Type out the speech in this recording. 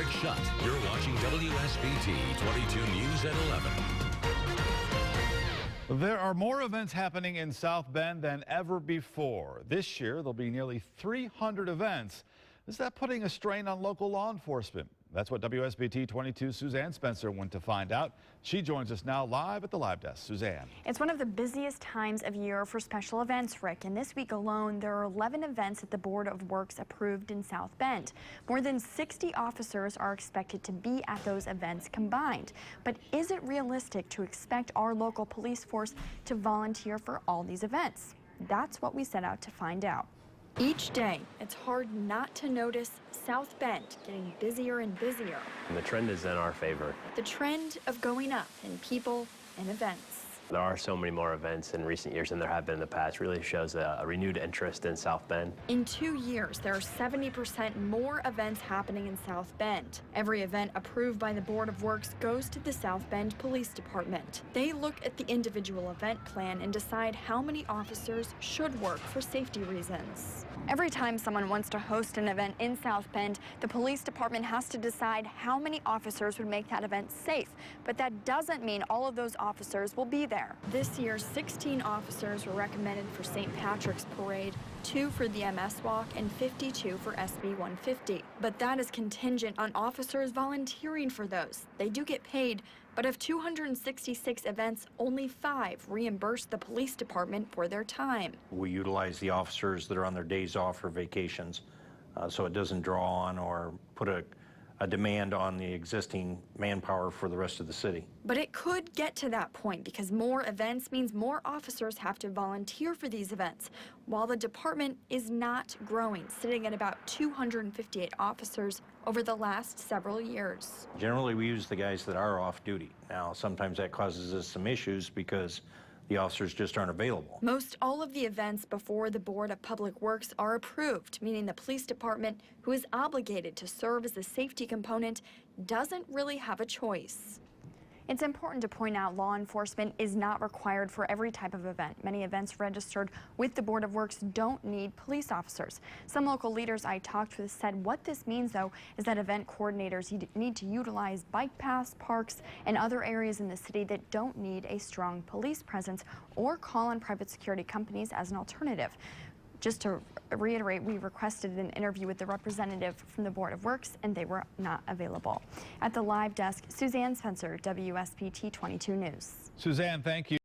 traffic shut. You're watching WSBT-22 News at 11. There are more events happening in South Bend than ever before. This year, there'll be nearly 300 events. Is that putting a strain on local law enforcement? That's what WSBT-22 Suzanne Spencer went to find out. She joins us now live at the live desk. Suzanne. It's one of the busiest times of year for special events, Rick, and this week alone there are 11 events that the Board of Works approved in South Bend. More than 60 officers are expected to be at those events combined. But is it realistic to expect our local police force to volunteer for all these events? That's what we set out to find out. Each day, it's hard not to notice South Bend getting busier and busier. And the trend is in our favor. The trend of going up in people and events. There are so many more events in recent years than there have been in the past. It really shows a renewed interest in South Bend. In 2 years, there are 70% more events happening in South Bend. Every event approved by the Board of Works goes to the South Bend Police Department. They look at the individual event plan and decide how many officers should work for safety reasons. Every time someone wants to host an event in South Bend, the police department has to decide how many officers would make that event safe. But that doesn't mean all of those officers will be there. This year, 16 officers were recommended for St. Patrick's Parade, 2 for the MS Walk, and 52 for SB 150. But that is contingent on officers volunteering for those. They do get paid, but of 266 events, only 5 reimbursed the police department for their time. We utilize the officers that are on their days off or vacations, so it doesn't draw on or put a demand on the existing manpower for the rest of the city. But it could get to that point because more events means more officers have to volunteer for these events, while the department is not growing, sitting at about 258 officers over the last several years. Generally, we use the guys that are off duty. Now, sometimes that causes us some issues because the officers just aren't available. Most all of the events before the Board of Public Works are approved, meaning the police department, who is obligated to serve as the safety component, doesn't really have a choice. It's important to point out law enforcement is not required for every type of event. Many events registered with the Board of Works don't need police officers. Some local leaders I talked with said what this means, though, is that event coordinators need to utilize bike paths, parks, and other areas in the city that don't need a strong police presence, or call on private security companies as an alternative. Just to reiterate, we requested an interview with the representative from the Board of Works, and they were not available. At the live desk, Suzanne Spencer, WSBT 22 News. Suzanne, thank you.